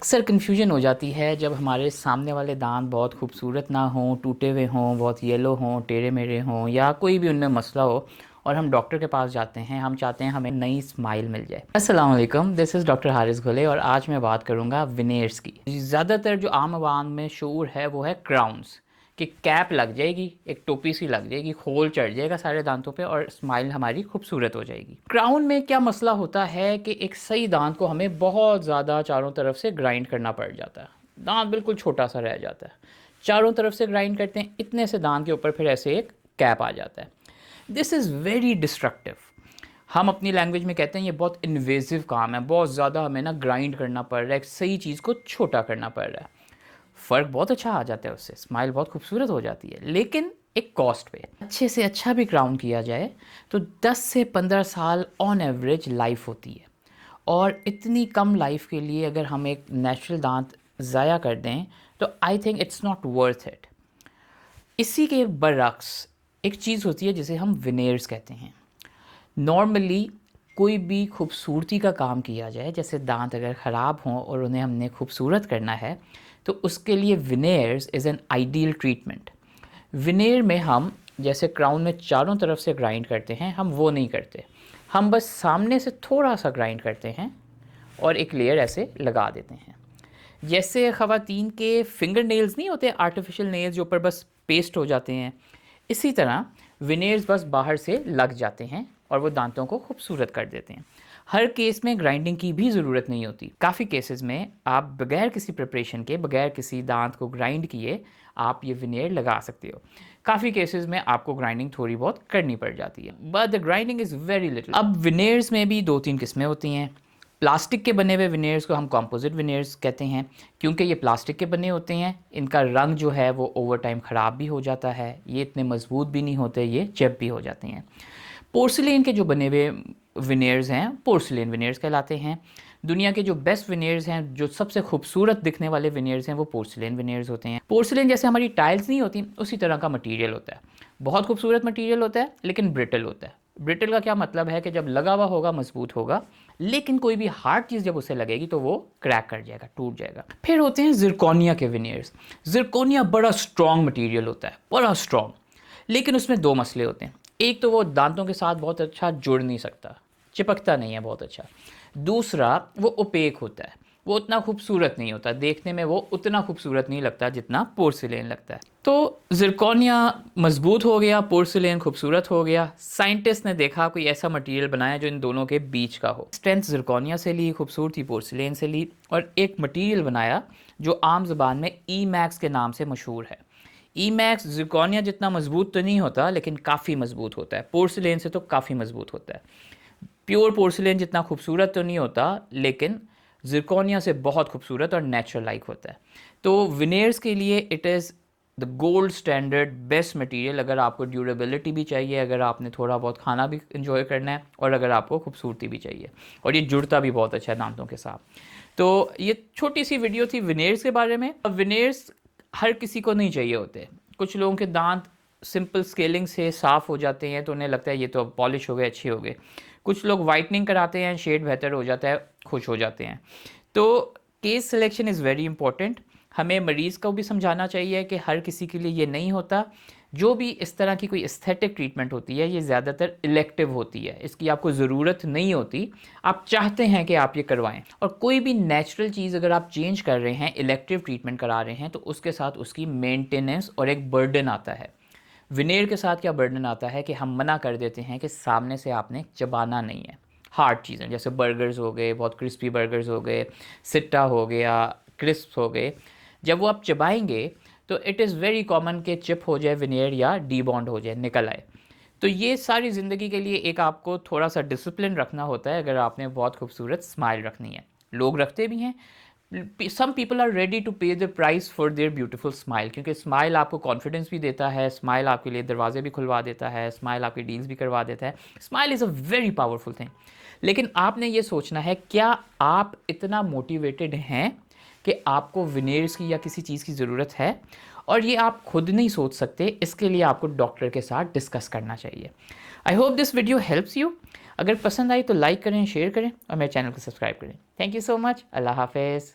अक्सर कन्फ्यूजन हो जाती है जब हमारे सामने वाले दांत बहुत खूबसूरत ना हों, टूटे हुए हों, बहुत येलो हों, टेढ़े मेढ़े हों या कोई भी उनमें मसला हो और हम डॉक्टर के पास जाते हैं। हम चाहते हैं हमें नई स्माइल मिल जाए। अस्सलाम वालेकुम, दिस इज़ डॉक्टर हारिस घुले और आज मैं बात करूँगा विनेयर्स की। ज़्यादातर जो आम आवाम में शऊर है वो है क्राउन्स, कि कैप लग जाएगी, एक टोपी सी लग जाएगी, खोल चढ़ जाएगा सारे दांतों पे और स्माइल हमारी खूबसूरत हो जाएगी। क्राउन में क्या मसला होता है कि एक सही दांत को हमें बहुत ज़्यादा चारों तरफ से ग्राइंड करना पड़ जाता है। दांत बिल्कुल छोटा सा रह जाता है, चारों तरफ से ग्राइंड करते हैं, इतने से दांत के ऊपर फिर ऐसे एक कैप आ जाता है। This is very destructive. हम अपनी लैंग्वेज में कहते हैं ये बहुत इन्वेजिव काम है, बहुत ज़्यादा हमें ना ग्राइंड करना पड़ रहा है, एक सही चीज़ को छोटा करना पड़ रहा है। फ़र्क बहुत अच्छा आ जाता है उससे, स्माइल बहुत खूबसूरत हो जाती है, लेकिन एक कॉस्ट पे। अच्छे से अच्छा भी क्राउन किया जाए तो 10 से 15 साल ऑन एवरेज लाइफ होती है, और इतनी कम लाइफ के लिए अगर हम एक नेचुरल दांत ज़ाया कर दें तो I think it's not worth it. इसी के बरअक्स एक चीज़ होती है जिसे हम विनेयर्स कहते हैं। नॉर्मली कोई भी खूबसूरती का काम किया जाए, जैसे दांत अगर ख़राब हों और उन्हें हमने खूबसूरत करना है, तो उसके लिए विनेयर्स इज़ एन आइडियल ट्रीटमेंट। विनेयर में हम जैसे क्राउन में चारों तरफ से ग्राइंड करते हैं, हम वो नहीं करते। हम बस सामने से थोड़ा सा ग्राइंड करते हैं और एक लेयर ऐसे लगा देते हैं। जैसे ख़वातीन के फिंगर नेल्स नहीं होते, आर्टिफिशियल नेल्स जो ऊपर बस पेस्ट हो जाते हैं, इसी तरह विनेयर्स बस बाहर से लग जाते हैं और वो दांतों को खूबसूरत कर देते हैं। हर केस में ग्राइंडिंग की भी ज़रूरत नहीं होती। काफ़ी केसेस में आप बगैर किसी प्रिपरेशन के, बगैर किसी दांत को ग्राइंड किए आप ये विनेयर लगा सकते हो। काफ़ी केसेस में आपको ग्राइंडिंग थोड़ी बहुत करनी पड़ जाती है, but the grinding is very little. अब विनेयर्स में भी दो तीन किस्में होती हैं। प्लास्टिक के बने हुए विनेयर्स को हम कंपोजिट विनेयर्स कहते हैं, क्योंकि ये प्लास्टिक के बने होते हैं। इनका रंग जो है वो ओवर टाइम ख़राब भी हो जाता है, ये इतने मजबूत भी नहीं होते, ये चिप भी हो जाते हैं। पोर्सिलेन के जो बने हुए विनेयर्स हैं, पोर्सिलेन विनेयर्स कहलाते हैं। दुनिया के जो बेस्ट विनेयर्स हैं, जो सबसे खूबसूरत दिखने वाले विनेयर्स हैं, वो पोर्सिलेन विनेयर्स होते हैं। पोर्सिलेन जैसे हमारी टाइल्स नहीं होती, उसी तरह का मटेरियल होता है। बहुत खूबसूरत मटेरियल होता है, लेकिन ब्रिटल होता है। ब्रिटल का क्या मतलब है कि जब लगा हुआ होगा मजबूत होगा, लेकिन कोई भी हार्ड चीज़ जब उसे लगेगी तो वो क्रैक कर जाएगा, टूट जाएगा। फिर होते हैं जिरकोनिया के विनेयर्स। जिरकोनिया बड़ा स्ट्रॉन्ग मटेरियल होता है, बड़ा स्ट्रॉन्ग, लेकिन उसमें दो मसले होते हैं। एक तो वो दांतों के साथ बहुत अच्छा जुड़ नहीं सकता, चिपकता नहीं है बहुत अच्छा। दूसरा, वो ओपेक होता है, वो उतना खूबसूरत नहीं होता, देखने में वो उतना खूबसूरत नहीं लगता जितना पोर्सिलेन लगता है। तो जिरकोनिया मजबूत हो गया, पोर्सिलेन खूबसूरत हो गया। साइंटिस्ट ने देखा कोई ऐसा मटेरियल बनाया जो इन दोनों के बीच का हो। स्ट्रेंथ जिरकोनिया से ली, खूबसूरती पोर्सिलेन से ली, और एक मटेरियल बनाया जो आम ज़बान में ई मैक्स के नाम से मशहूर है। ई मैक्स जिरकोनिया जितना मजबूत तो नहीं होता, लेकिन काफ़ी मजबूत होता है। पोर्सिलेन से तो काफ़ी मजबूत होता है। प्योर पोर्सिलेन जितना खूबसूरत तो नहीं होता, लेकिन जिरकोनिया से बहुत खूबसूरत और नेचुरल लाइक होता है। तो विनेयर्स के लिए it is the gold standard best material, अगर आपको ड्यूरेबिलिटी भी चाहिए, अगर आपने थोड़ा बहुत खाना भी इंजॉय करना है, और अगर आपको खूबसूरती भी चाहिए, और ये जुड़ता भी बहुत अच्छा है दांतों के साथ। तो ये छोटी सी वीडियो थी विनेयर्स के बारे में। अब विनेयर्स हर किसी को नहीं चाहिए होते। कुछ लोगों के दांत सिंपल स्केलिंग से साफ़ हो जाते हैं तो उन्हें लगता है ये तो पॉलिश हो गए, अच्छे हो गए। कुछ लोग वाइटनिंग कराते हैं, शेड बेहतर हो जाता है, खुश हो जाते हैं। तो case selection is very important. हमें मरीज़ को भी समझाना चाहिए कि हर किसी के लिए ये नहीं होता। जो भी इस तरह की कोई एस्थेटिक ट्रीटमेंट होती है, ये ज़्यादातर इलेक्टिव होती है, इसकी आपको ज़रूरत नहीं होती, आप चाहते हैं कि आप ये करवाएं। और कोई भी नेचुरल चीज़ अगर आप चेंज कर रहे हैं, इलेक्टिव ट्रीटमेंट करा रहे हैं, तो उसके साथ उसकी मेंटेनेंस और एक बर्डन आता है। विनेयर के साथ क्या बर्डन आता है कि हम मना कर देते हैं कि सामने से आपने चबाना नहीं है। हार्ड चीज़ें जैसे बर्गर्स हो गए, बहुत क्रिस्पी बर्गर्स हो गए, सिट्टा हो गया, क्रिस्प हो गए, जब वो आप चबाएंगे तो इट इज़ वेरी कॉमन कि चिप हो जाए विनेयर या डीबॉन्ड हो जाए, निकल आए। तो ये सारी ज़िंदगी के लिए एक आपको थोड़ा सा डिसिप्लिन रखना होता है अगर आपने बहुत खूबसूरत स्माइल रखनी है। लोग रखते भी हैं। Some people are ready to pay the price for their beautiful smile, क्योंकि स्माइल आपको कॉन्फिडेंस भी देता है, स्माइल आपके लिए दरवाजे भी खुलवा देता है, स्माइल आपकी डील्स भी करवा देता है। Smile is a very powerful thing. लेकिन आपने ये सोचना है, क्या आप इतना मोटिवेटेड हैं कि आपको विनेयर्स की या किसी चीज़ की ज़रूरत है? और ये आप खुद नहीं सोच सकते, इसके लिए आपको डॉक्टर के साथ डिस्कस करना चाहिए। I hope this video helps you. अगर पसंद आई तो लाइक करें, शेयर करें और मेरे चैनल को सब्सक्राइब करें। Thank you so much. अल्लाह हाफिज़।